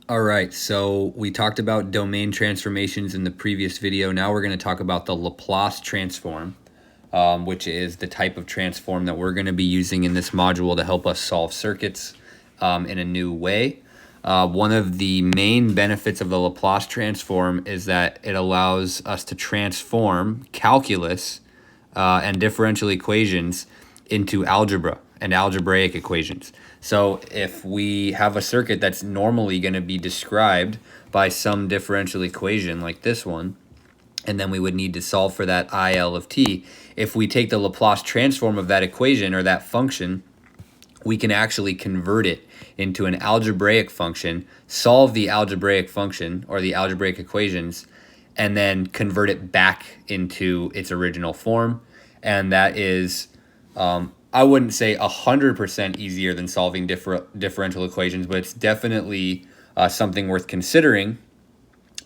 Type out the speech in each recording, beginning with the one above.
All right, so we talked about domain transformations in the previous video. Now we're going to talk about the Laplace transform, which is the type of transform that we're going to be using in this module to help us solve circuits in a new way. One of the main benefits of the Laplace transform is that it allows us to transform calculus and differential equations into algebra and algebraic equations. So if we have a circuit that's normally going to be described by some differential equation like this one, and then we would need to solve for that IL of t, if we take the Laplace transform of that equation or that function, we can actually convert it into an algebraic function, solve the algebraic function or the algebraic equations, and then convert it back into its original form. And that is, I wouldn't say 100% easier than solving differential equations, but it's definitely something worth considering.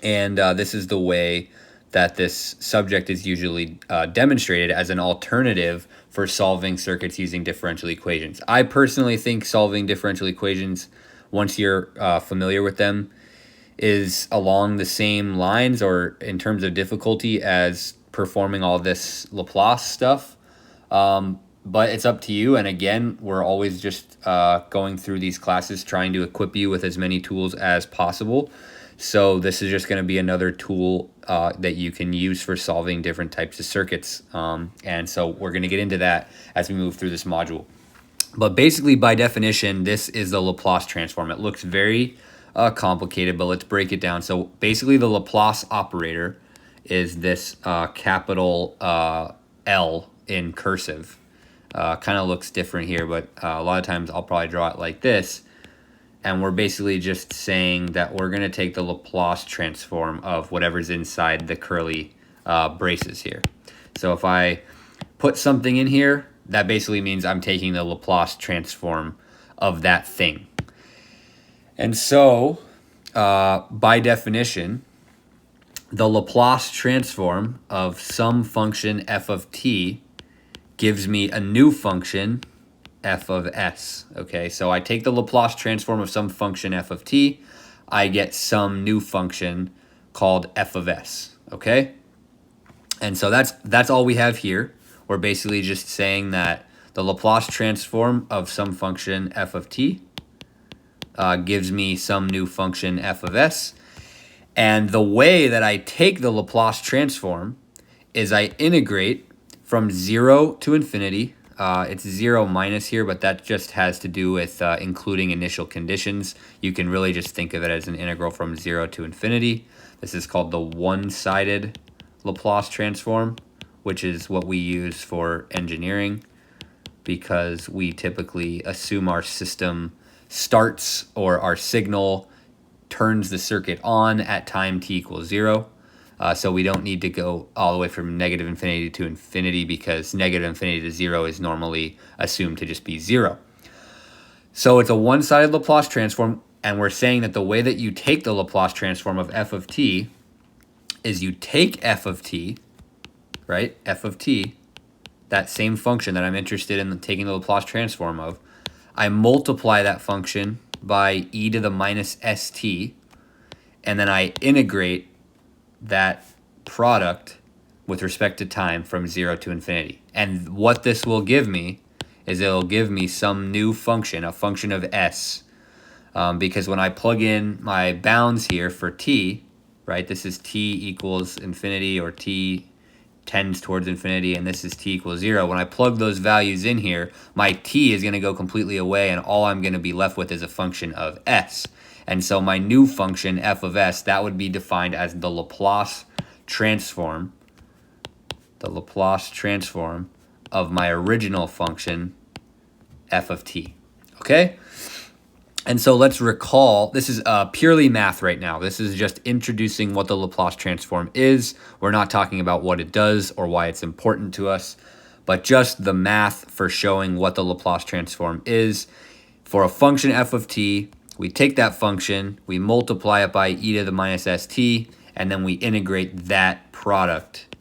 And this is the way that this subject is usually demonstrated as an alternative for solving circuits using differential equations. I personally think solving differential equations, once you're familiar with them, is along the same lines or in terms of difficulty as performing all this Laplace stuff. But it's up to you. And again, we're always just going through these classes trying to equip you with as many tools as possible. So this is just going to be another tool that you can use for solving different types of circuits. And so we're going to get into that as we move through this module. But basically, by definition, this is the Laplace transform. It looks very complicated, but let's break it down. So basically, the Laplace operator is this capital L in cursive. Kind of looks different here, but a lot of times I'll probably draw it like this. And we're basically just saying that we're going to take the Laplace transform of whatever's inside the curly braces here. So if I put something in here, that basically means I'm taking the Laplace transform of that thing. And so, by definition, the Laplace transform of some function f of t gives me a new function f of s. Okay, so I take the Laplace transform of some function f of t, I get some new function called f of s. Okay, and so that's all we have here. We're basically just saying that the Laplace transform of some function f of t gives me some new function f of s. And the way that I take the Laplace transform is I integrate from 0 to infinity. It's 0 minus here, but that just has to do with including initial conditions. You can really just think of it as an integral from 0 to infinity. This is called the one-sided Laplace transform, which is what we use for engineering because we typically assume our system starts or our signal turns the circuit on at time t equals 0. So we don't need to go all the way from negative infinity to infinity because negative infinity to 0 is normally assumed to just be 0. So it's a one-sided Laplace transform, and we're saying that the way that you take the Laplace transform of f of t is you take f of t, right? F of t, that same function that I'm interested in taking the Laplace transform of, I multiply that function by e to the minus st, and then I integrate that product with respect to time from 0 to infinity. And what this will give me is it'll give me some new function, a function of s, because when I plug in my bounds here for t, right, this is t equals infinity or t tends towards infinity, and this is t equals 0. When I plug those values in here, my t is going to go completely away, and all I'm going to be left with is a function of s. And so my new function, f of s, that would be defined as the Laplace transform of my original function, f of t. Okay? And so let's recall, this is purely math right now. This is just introducing what the Laplace transform is. We're not talking about what it does or why it's important to us, but just the math for showing what the Laplace transform is. For a function f of t, we take that function, we multiply it by e to the minus st, and then we integrate that product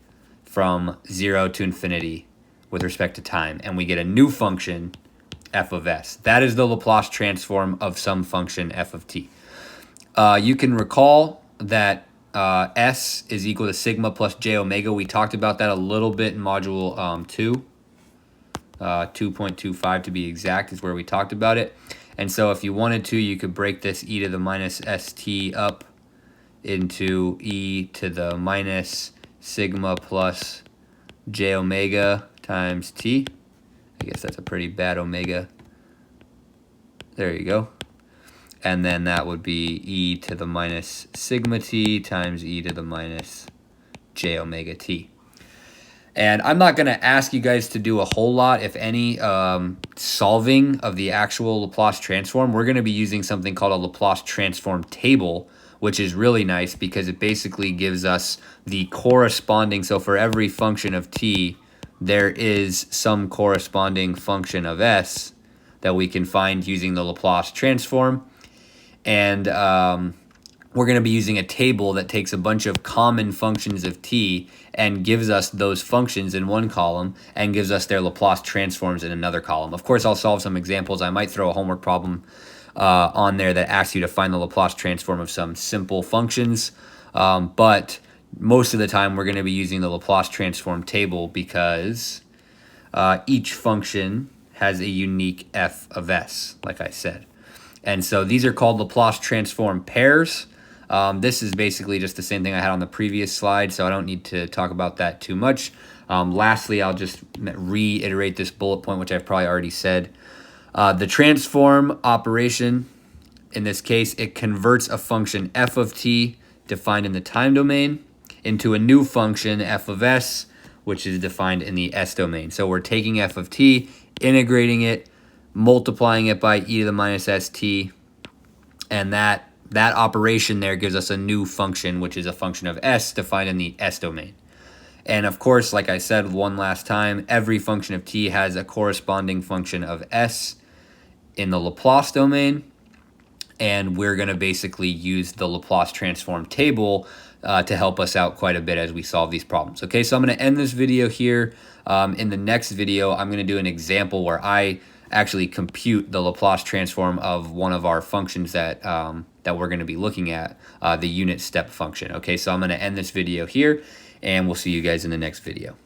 from 0 to infinity with respect to time, and we get a new function, f of s. That is the Laplace transform of some function f of t. You can recall that S is equal to sigma plus j omega. We talked about that a little bit in module 2. 2.25 to be exact is where we talked about it. And so if you wanted to, you could break this e to the minus st up into e to the minus sigma plus j omega times t. I guess that's a pretty bad omega. There you go. And then that would be e to the minus sigma t times e to the minus j omega t. And I'm not going to ask you guys to do a whole lot, if any, solving of the actual Laplace transform. We're going to be using something called a Laplace transform table, which is really nice because it basically gives us the corresponding. So for every function of t, there is some corresponding function of s that we can find using the Laplace transform. And we're going to be using a table that takes a bunch of common functions of t and gives us those functions in one column and gives us their Laplace transforms in another column. Of course, I'll solve some examples. I might throw a homework problem on there that asks you to find the Laplace transform of some simple functions. But most of the time, we're going to be using the Laplace transform table because each function has a unique f of s, like I said. And so these are called Laplace transform pairs. This is basically just the same thing I had on the previous slide, so I don't need to talk about that too much. Lastly, I'll just reiterate this bullet point, which I've probably already said. The transform operation, in this case, it converts a function f of t, defined in the time domain, into a new function f of s, which is defined in the s domain. So we're taking f of t, integrating it, multiplying it by e to the minus st, and that operation there gives us a new function, which is a function of s defined in the s domain. And of course, like I said one last time, every function of t has a corresponding function of s in the Laplace domain, and we're going to basically use the Laplace transform table to help us out quite a bit as we solve these problems. Okay, so I'm going to end this video here. In the next video, I'm going to do an example where I actually compute the Laplace transform of one of our functions that we're going to be looking at, the unit step function. Okay, so I'm going to end this video here, and we'll see you guys in the next video.